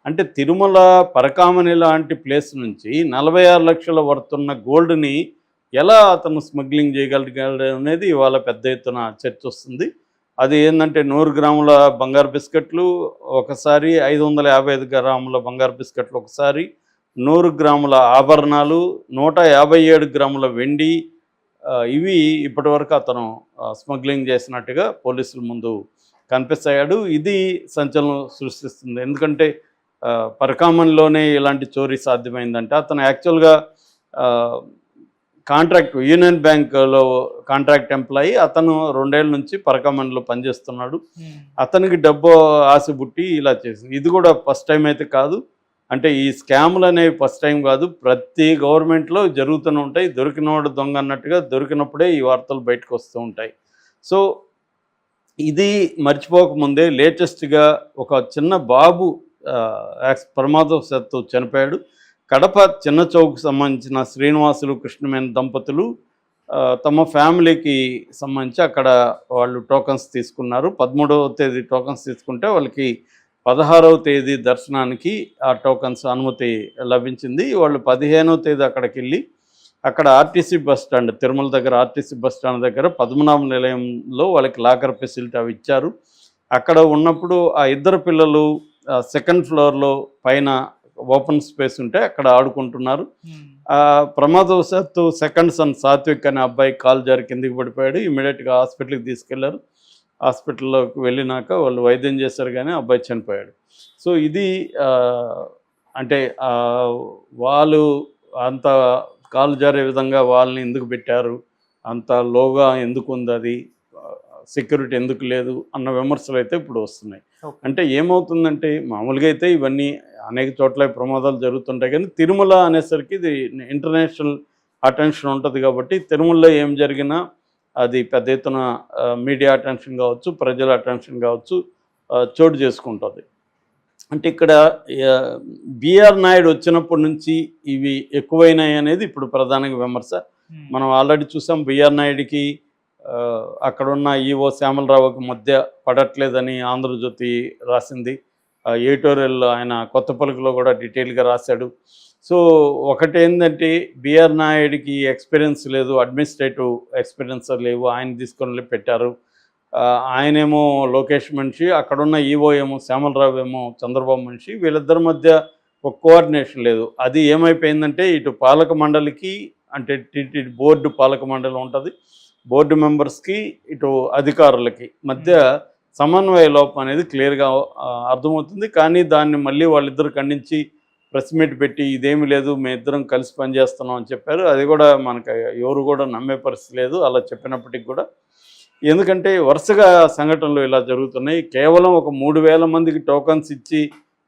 అంటే తిరుమల పరకామణి లాంటి ప్లేస్ నుంచి 46 లక్షల వర్తున్న గోల్డ్‌ని ఎలా అతను స్మగ్లింగ్ చేయగలిగాడు అనేది ఇవాళ పెద్ద ఎత్తున చర్చ వస్తుంది. అది ఏందంటే 100 గ్రాముల బంగారు బిస్కెట్లు ఒకసారి, 555 గ్రాముల బంగారు బిస్కెట్లు ఒకసారి, 100 గ్రాముల ఆభరణాలు, 157 గ్రాముల వెండి, ఇవి ఇప్పటివరకు అతను స్మగ్లింగ్ చేసినట్టుగా పోలీసుల ముందు కన్ఫెస్ అయ్యాడు. ఇది సంచలనం సృష్టిస్తుంది. ఎందుకంటే పరకామణిలోనే ఇలాంటి చోరీ సాధ్యమైందంటే అతను యాక్చువల్గా కాంట్రాక్ట్ యూనియన్ బ్యాంకులో కాంట్రాక్ట్ ఎంప్లాయీ. అతను 2 ఏళ్ల నుంచి పరకామణిలో పనిచేస్తున్నాడు. అతనికి డబ్బు ఆశ పుట్టి ఇలా చేసింది. ఇది కూడా ఫస్ట్ టైం అయితే కాదు. అంటే ఈ స్కాములు అనేవి ఫస్ట్ టైం కాదు. ప్రతి గవర్నమెంట్లో జరుగుతూనే ఉంటాయి. దొరికినవాడు దొంగ అన్నట్టుగా దొరికినప్పుడే ఈ వార్తలు బయటకు వస్తూ ఉంటాయి. సో ఇది మర్చిపోకముందే లేటెస్ట్గా ఒక చిన్న బాబు ప్రమాదవశాత్తు చనిపోయాడు. కడప చిన్న చౌక్కి సంబంధించిన శ్రీనివాసులు కృష్ణమేన దంపతులు తమ ఫ్యామిలీకి సంబంధించి అక్కడ వాళ్ళు టోకన్స్ తీసుకున్నారు. 13వ తేదీ టోకన్స్ తీసుకుంటే వాళ్ళకి 16వ తేదీ దర్శనానికి ఆ టోకన్స్ అనుమతి లభించింది. వాళ్ళు 15వ తేదీ అక్కడికి వెళ్ళి అక్కడ ఆర్టీసీ బస్ స్టాండ్, తిరుమల దగ్గర ఆర్టీసీ బస్ స్టాండ్ దగ్గర పద్మనాభ నిలయంలో వాళ్ళకి లాకర్ ఫెసిలిటీ అవి ఇచ్చారు. అక్కడ ఉన్నప్పుడు ఆ ఇద్దరు పిల్లలు సెకండ్ ఫ్లోర్లో పైన ఓపెన్ స్పేస్ ఉంటే అక్కడ ఆడుకుంటున్నారు. ప్రమాదవశాత్తు సెకండ్ సన్ సాత్విక్ అనే అబ్బాయి కాలు జారి కిందికి పడిపోయాడు. ఇమీడియట్గా హాస్పిటల్కి తీసుకెళ్లారు. హాస్పిటల్లోకి వెళ్ళినాక వాళ్ళు వైద్యం చేశారు, కానీ అబ్బాయి చనిపోయాడు. సో ఇది అంటే వాళ్ళు అంత కాలు జారే విధంగా వాళ్ళని ఎందుకు పెట్టారు, అంత లోగా ఎందుకు ఉంది, అది సెక్యూరిటీ ఎందుకు లేదు అన్న విమర్శలు అయితే ఇప్పుడు వస్తున్నాయి. అంటే ఏమవుతుందంటే మామూలుగా అయితే ఇవన్నీ అనేక చోట్ల ప్రమాదాలు జరుగుతుంటాయి, కానీ తిరుమల అనేసరికి ఇది ఇంటర్నేషనల్ అటెన్షన్ ఉంటుంది కాబట్టి తిరుమలలో ఏం జరిగినా అది పెద్ద ఎత్తున మీడియా అటెన్షన్ కావచ్చు, ప్రజల అటెన్షన్ కావచ్చు చోటు చేసుకుంటుంది. అంటే ఇక్కడ బిఆర్ నాయుడు వచ్చినప్పటి నుంచి ఇవి ఎక్కువైనాయి అనేది ఇప్పుడు ప్రధానంగా విమర్శ. మనం ఆల్రెడీ చూసాం బిఆర్ నాయుడికి అక్కడున్న ఈవో శ్యామలరావుకి మధ్య పడట్లేదని ఆంధ్రజ్యోతి రాసింది. ఎడిటోరియల్ ఆయన కొత్త పలుకులో కూడా డీటెయిల్గా రాశాడు. సో ఒకటేంటంటే బిఆర్ నాయుడికి ఎక్స్పీరియన్స్ లేదు, అడ్మినిస్ట్రేటివ్ ఎక్స్పీరియన్స్ లేవు, ఆయన తీసుకొని పెట్టారు. ఆయనేమో లోకేష్ మనిషి, అక్కడున్న ఈవో ఏమో శ్యామలరావు ఏమో చంద్రబాబు మనిషి. వీళ్ళిద్దరి మధ్య ఒక కోఆర్డినేషన్ లేదు. అది ఏమైపోయిందంటే ఇటు పాలక మండలికి, అంటే టీటీడీ బోర్డు పాలక మండలి ఉంటుంది, బోర్డు మెంబర్స్కి, ఇటు అధికారులకి మధ్య సమన్వయ లోపం అనేది క్లియర్గా అర్థమవుతుంది. కానీ దాన్ని మళ్ళీ వాళ్ళిద్దరు ఖండించి ప్రెస్ మీట్ పెట్టి ఇదేమీ లేదు, మేము ఇద్దరం కలిసి పనిచేస్తున్నాం అని చెప్పారు. అది కూడా మనకు ఎవరు కూడా నమ్మే పరిస్థితి లేదు అలా చెప్పినప్పటికి కూడా. ఎందుకంటే వరుసగా సంఘటనలు ఇలా జరుగుతున్నాయి. కేవలం ఒక 3000 మందికి టోకన్స్ ఇచ్చి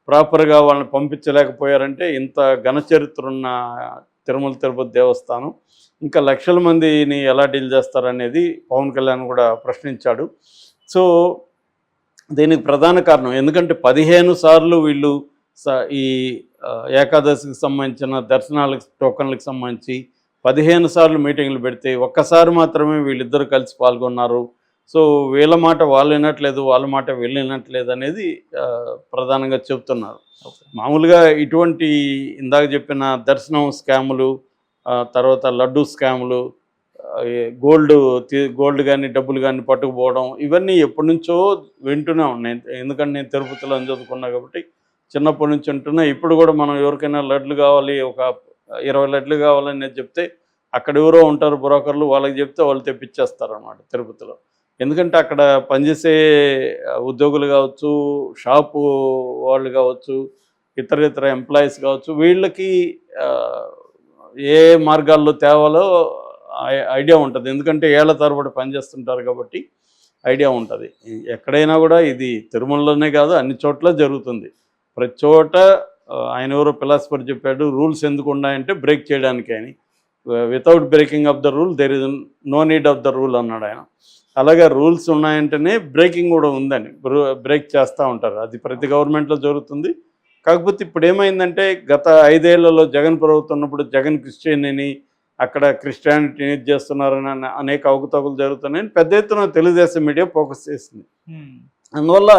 ప్రాపర్గా వాళ్ళని పంపించలేకపోయారంటే ఇంత ఘన చరిత్ర ఉన్న తిరుమల తిరుపతి దేవస్థానం ఇంకా లక్షల మందిని ఎలా డీల్ చేస్తారనేది పవన్ కళ్యాణ్ కూడా ప్రశ్నించాడు. సో దీనికి ప్రధాన కారణం ఎందుకంటే 15 సార్లు వీళ్ళు ఈ ఏకాదశికి సంబంధించిన దర్శనాలకు టోకన్లకు సంబంధించి 15 సార్లు మీటింగ్లు పెడితే ఒక్కసారి మాత్రమే వీళ్ళిద్దరు కలిసి పాల్గొన్నారు. సో వీళ్ళ మాట వాళ్ళు వినట్లేదు, వాళ్ళ మాట వీళ్ళు వినట్లేదు అనేది ప్రధానంగా చెబుతున్నారు. మామూలుగా ఇటువంటి ఇందాక చెప్పిన దర్శనం స్కాములు, తర్వాత లడ్డు స్కాములు, గోల్డ్ కానీ డబ్బులు కానీ పట్టుకుపోవడం, ఇవన్నీ ఎప్పటి నుంచో వింటూనే ఉన్నాయి. ఎందుకంటే నేను తిరుపతిలో చదువుకున్నా కాబట్టి చిన్నప్పటి నుంచి వింటున్నా. ఇప్పుడు కూడా మనం ఎవరికైనా లడ్లు కావాలి, ఒక 20 లడ్లు కావాలని చెప్తే అక్కడ ఎవరో ఉంటారు బ్రోకర్లు, వాళ్ళకి చెప్తే వాళ్ళు తెప్పించేస్తారన్నమాట తిరుపతిలో. ఎందుకంటే అక్కడ పనిచేసే ఉద్యోగులు కావచ్చు, షాపు వాళ్ళు కావచ్చు, ఇతర ఎంప్లాయీస్ కావచ్చు, వీళ్ళకి ఏ మార్గాల్లో తేవాలో ఐడియా ఉంటుంది. ఎందుకంటే ఏళ్ల తరబడి పనిచేస్తుంటారు కాబట్టి ఐడియా ఉంటుంది. ఎక్కడైనా కూడా ఇది తిరుమలలోనే కాదు అన్ని చోట్ల జరుగుతుంది. ప్రతి చోట ఆయన ఎవరో ఫిలాసఫర్ చెప్పాడు, రూల్స్ ఎందుకు ఉన్నాయంటే బ్రేక్ చేయడానికి అని. Without breaking of the rule there is no need of the rule అన్నాడు ఆయన. అలాగే రూల్స్ ఉన్నాయంటేనే బ్రేకింగ్ కూడా ఉందని బ్రేక్ చేస్తూ ఉంటారు. అది ప్రతి గవర్నమెంట్లో జరుగుతుంది. కాకపోతే ఇప్పుడు ఏమైందంటే గత 5 ఏళ్లలో జగన్ ప్రభుత్వం ఉన్నప్పుడు జగన్ క్రిస్టియన్ అని, అక్కడ క్రిస్టియానిటీని చేస్తున్నారని అనేక అవకతవకలు జరుగుతున్నాయని పెద్ద ఎత్తున తెలుగుదేశం మీడియా ఫోకస్ చేసింది. అందువల్ల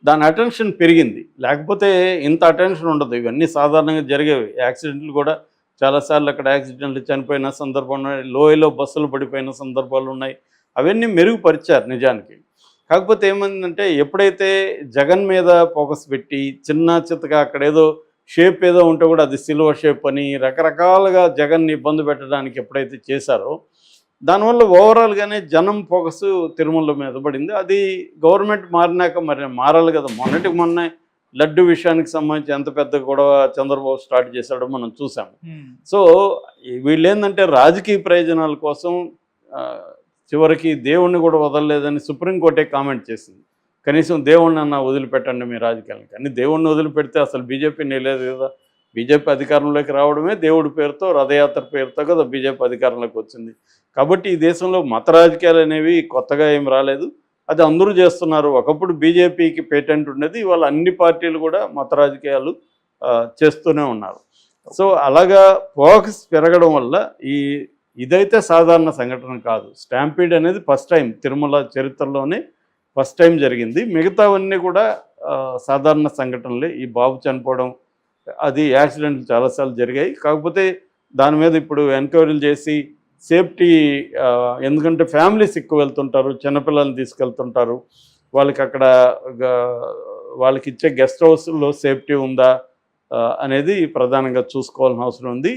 దాని అటెన్షన్ పెరిగింది. లేకపోతే ఇంత అటెన్షన్ ఉండదు. ఇవన్నీ సాధారణంగా జరిగేవి. యాక్సిడెంట్లు కూడా చాలాసార్లు అక్కడ యాక్సిడెంట్లు చనిపోయిన సందర్భం ఉన్నాయి. లోయలో బస్సులు పడిపోయిన సందర్భాలున్నాయి. అవన్నీ మెరుగుపరిచారు నిజానికి. కాకపోతే ఏమైందంటే ఎప్పుడైతే జగన్ మీద ఫోకస్ పెట్టి చిన్న చితక అక్కడేదో షేప్ ఏదో ఉంటే కూడా అది సిల్వర్ షేప్ అని రకరకాలుగా జగన్‌ని ఇబ్బంది పెట్టడానికి ఎప్పుడైతే చేశారో, దానివల్ల ఓవరాల్‌గానే జనం ఫోకసు తిరుమల మీద పడింది. అది గవర్నమెంట్ మారినాక మరి మారాలి కదా! మొన్నటికి మొన్నే లడ్డు విషయానికి సంబంధించి ఎంత పెద్ద గొడవ చంద్రబాబు స్టార్ట్ చేశాడో మనం చూసాము. సో, వీళ్ళేందంటే రాజకీయ ప్రయోజనాల కోసం చివరికి దేవుడిని కూడా వదలలేదని సుప్రీంకోర్టే కామెంట్ చేసింది. కనీసం దేవుడినన్నా వదిలిపెట్టండి మీ రాజకీయాలను. కానీ దేవుడిని వదిలిపెడితే అసలు బీజేపీ నిలేదు కదా! బీజేపీ అధికారంలోకి రావడమే దేవుడి పేరుతో, రథయాత్ర పేరుతో కదా బీజేపీ అధికారంలోకి వచ్చింది. కాబట్టి ఈ దేశంలో మత రాజకీయాలు అనేవి కొత్తగా ఏం రాలేదు. అది అందరూ చేస్తున్నారు. ఒకప్పుడు బీజేపీకి పేటెంట్ ఉండేది. ఇవాళ అన్ని పార్టీలు కూడా మత రాజకీయాలు చేస్తూనే ఉన్నారు. సో, అలాగా ఫోకస్ పెరగడం వల్ల ఇదైతే సాధారణ సంఘటన కాదు. స్టాంపీడ్ అనేది ఫస్ట్ టైం తిరుమల చరిత్రలోనే ఫస్ట్ టైం జరిగింది. మిగతావన్నీ కూడా సాధారణ సంఘటనలే. ఈ బాబు చనిపోవడం, అది యాక్సిడెంట్లు చాలాసార్లు జరిగాయి. కాకపోతే దాని మీద ఇప్పుడు ఎంక్వైరీలు చేసి సేఫ్టీ, ఎందుకంటే ఫ్యామిలీస్ ఎక్కువ వెళ్తుంటారు, చిన్నపిల్లల్ని తీసుకెళ్తుంటారు. వాళ్ళకి అక్కడ వాళ్ళకి ఇచ్చే గెస్ట్ హౌస్లో సేఫ్టీ ఉందా అనేది ప్రధానంగా చూసుకోవాల్సిన అవసరం ఉంది.